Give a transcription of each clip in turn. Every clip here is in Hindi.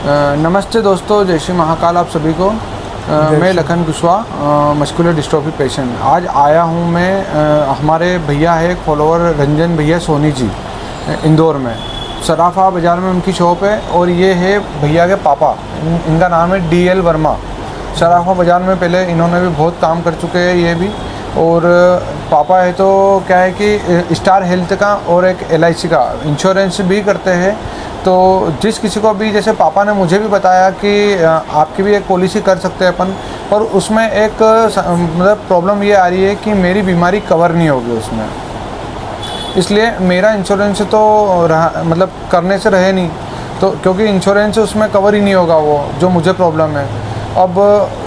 नमस्ते दोस्तों, जय श्री महाकाल आप सभी को। मैं Lakhan Kushwaha, muscular dystrophy patient. आज आया हूँ मैं, हमारे भैया है एक फॉलोअर रंजन भैया सोनी जी, इंदौर में सराफा बाज़ार में उनकी शॉप है। और ये है भैया के पापा, इनका नाम है DL वर्मा। सराफा बाज़ार में पहले इन्होंने भी बहुत काम कर चुके हैं ये भी। और पापा है तो क्या है कि स्टार हेल्थ का और एक LIC का इंश्योरेंस भी करते हैं। तो जिस किसी को भी, जैसे पापा ने मुझे भी बताया कि आपकी भी एक पॉलिसी कर सकते हैं अपन, पर उसमें एक मतलब प्रॉब्लम ये आ रही है कि मेरी बीमारी कवर नहीं होगी उसमें, इसलिए मेरा इंश्योरेंस तो रहा, मतलब करने से रहे नहीं, तो क्योंकि इंश्योरेंस उसमें कवर ही नहीं होगा वो जो मुझे प्रॉब्लम है। अब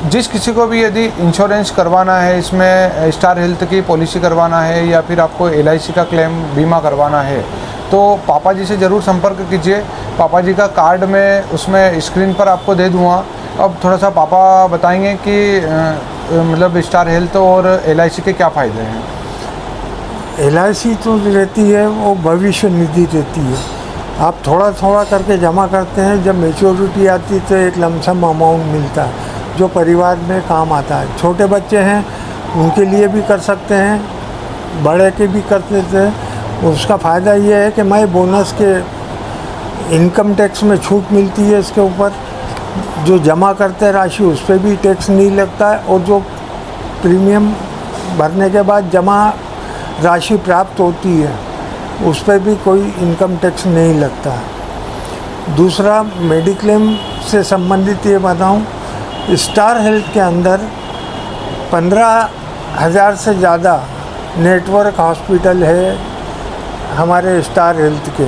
जिस किसी को भी यदि इंश्योरेंस करवाना है, इसमें स्टार हेल्थ की पॉलिसी करवाना है या फिर आपको LIC का क्लेम बीमा करवाना है, तो पापा जी से ज़रूर संपर्क कीजिए। पापा जी का कार्ड मैं उसमें स्क्रीन पर आपको दे दूँगा। अब थोड़ा सा पापा बताएंगे कि मतलब स्टार हेल्थ और LIC के क्या फ़ायदे हैं। LIC तो रहती है वो भविष्य निधि रहती है, आप थोड़ा थोड़ा करके जमा करते हैं, जब मेच्योरिटी आती तो एक लमसम अमाउंट मिलता है जो परिवार में काम आता है। छोटे बच्चे हैं उनके लिए भी कर सकते हैं, बड़े के भी कर देते हैं। उसका फ़ायदा ये है कि मैं बोनस के इनकम टैक्स में छूट मिलती है, इसके ऊपर जो जमा करते हैं राशि उस पर भी टैक्स नहीं लगता है, और जो प्रीमियम भरने के बाद जमा राशि प्राप्त होती है उस पर भी कोई इनकम टैक्स नहीं लगता है। दूसरा, मेडिक्लेम से संबंधित ये बताऊं, स्टार हेल्थ के अंदर 15,000 से ज़्यादा नेटवर्क हॉस्पिटल है हमारे स्टार हेल्थ के,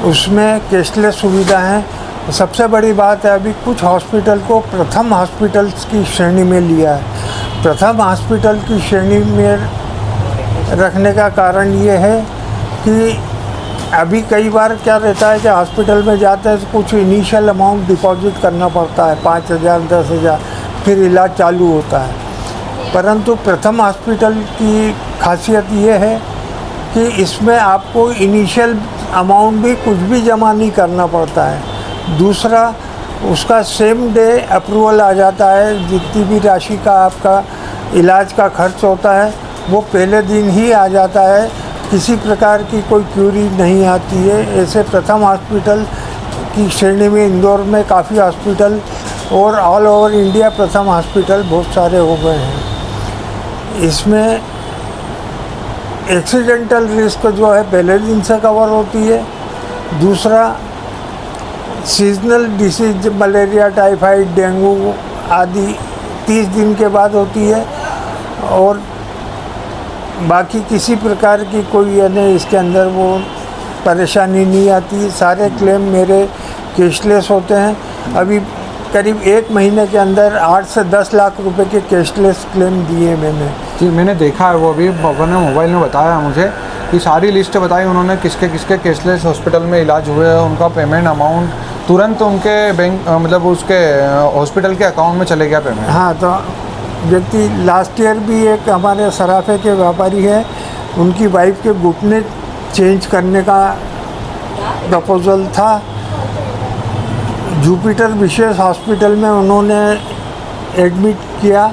उसमें कैशलेस सुविधा है। सबसे बड़ी बात है, अभी कुछ हॉस्पिटल को प्रथम हॉस्पिटल्स की श्रेणी में लिया है। प्रथम हॉस्पिटल की श्रेणी में रखने का कारण ये है कि अभी कई बार क्या रहता है कि हॉस्पिटल में जाते हैं तो कुछ इनिशियल अमाउंट डिपॉजिट करना पड़ता है, 5,000 10,000, फिर इलाज चालू होता है। परंतु प्रथम हॉस्पिटल की खासियत ये है कि इसमें आपको इनिशियल अमाउंट भी कुछ भी जमा नहीं करना पड़ता है। दूसरा, उसका सेम डे अप्रूवल आ जाता है, जितनी भी राशि का आपका इलाज का खर्च होता है वो पहले दिन ही आ जाता है, किसी प्रकार की कोई क्यूरी नहीं आती है। ऐसे प्रथम हॉस्पिटल की श्रेणी में इंदौर में काफ़ी हॉस्पिटल और ऑल ओवर इंडिया प्रथम हॉस्पिटल बहुत सारे हो गए हैं। इसमें एक्सीडेंटल रिस्क जो है पहले दिन से कवर होती है। दूसरा, seasonal disease malaria, typhoid, dengue आदि 30 दिन के बाद होती है, और बाकी किसी प्रकार की कोई यानी इसके अंदर वो परेशानी नहीं आती। सारे क्लेम मेरे कैशलेस होते हैं। अभी करीब 1 महीने के अंदर 8 से 10 लाख रुपए के कैशलेस क्लेम दिए मैंने। जी, मैंने देखा है, वो भी पापा ने मोबाइल में बताया मुझे कि सारी लिस्ट बताई उन्होंने, किसके किसके कैशलेस हॉस्पिटल में इलाज हुए, उनका पेमेंट अमाउंट तुरंत उनके बैंक मतलब उसके हॉस्पिटल के अकाउंट में चले गया पेमेंट। हाँ, तो व्यक्ति लास्ट ईयर भी एक हमारे सराफे के व्यापारी है, उनकी वाइफ के घुटने चेंज करने का प्रपोज़ल था। जुपिटर विशेष हॉस्पिटल में उन्होंने एडमिट किया,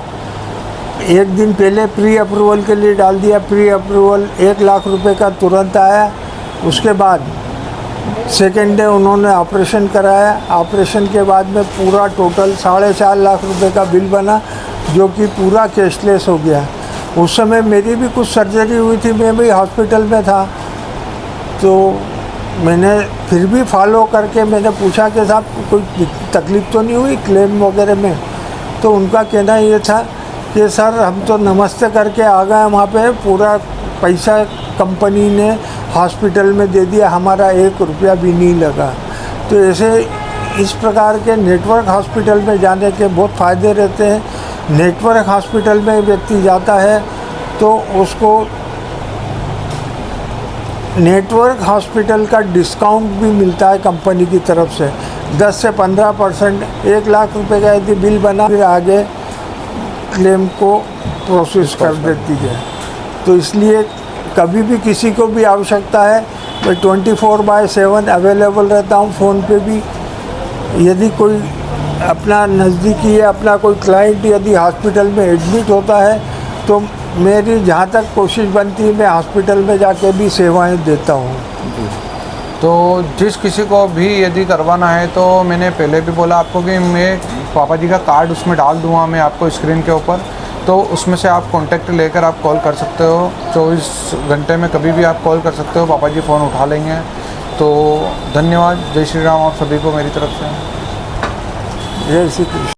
1 दिन पहले प्री अप्रूवल के लिए डाल दिया। प्री अप्रूवल 1 लाख रुपए का तुरंत आया। उसके बाद सेकेंड डे उन्होंने ऑपरेशन कराया। ऑपरेशन के बाद में पूरा टोटल 4.5 लाख रुपए का बिल बना, जो कि पूरा कैशलेस हो गया। उस समय मेरी भी कुछ सर्जरी हुई थी, मैं भी हॉस्पिटल में था, तो मैंने फिर भी फॉलो करके मैंने पूछा कि साहब कोई तकलीफ़ तो नहीं हुई क्लेम वगैरह में। तो उनका कहना ये था कि सर हम तो नमस्ते करके आ गए वहाँ पे, पूरा पैसा कंपनी ने हॉस्पिटल में दे दिया, हमारा 1 रुपया भी नहीं लगा। तो ऐसे इस प्रकार के नेटवर्क हॉस्पिटल में जाने के बहुत फ़ायदे रहते हैं। नेटवर्क हॉस्पिटल में व्यक्ति जाता है तो उसको नेटवर्क हॉस्पिटल का डिस्काउंट भी मिलता है कंपनी की तरफ से, 10 से 15%। 1 लाख रुपए का यदि बिल बना, फिर आगे क्लेम को प्रोसेस कर देती है। तो इसलिए कभी भी किसी को भी आवश्यकता है, मैं 24/7 अवेलेबल रहता हूँ। फ़ोन पे भी यदि कोई अपना नज़दीकी या अपना कोई क्लाइंट यदि हॉस्पिटल में एडमिट होता है तो मेरी जहाँ तक कोशिश बनती है मैं हॉस्पिटल में जाके भी सेवाएं देता हूँ। तो जिस किसी को भी यदि करवाना है तो मैंने पहले भी बोला आपको कि मैं पापा जी का कार्ड उसमें डाल दूँगा मैं आपको स्क्रीन के ऊपर, तो उसमें से आप कांटेक्ट लेकर आप कॉल कर सकते हो। 24 घंटे में कभी भी आप कॉल कर सकते हो, पापा जी फ़ोन उठा लेंगे। तो धन्यवाद, जय श्री राम आप सभी को मेरी तरफ से। जय श्री कृष्ण।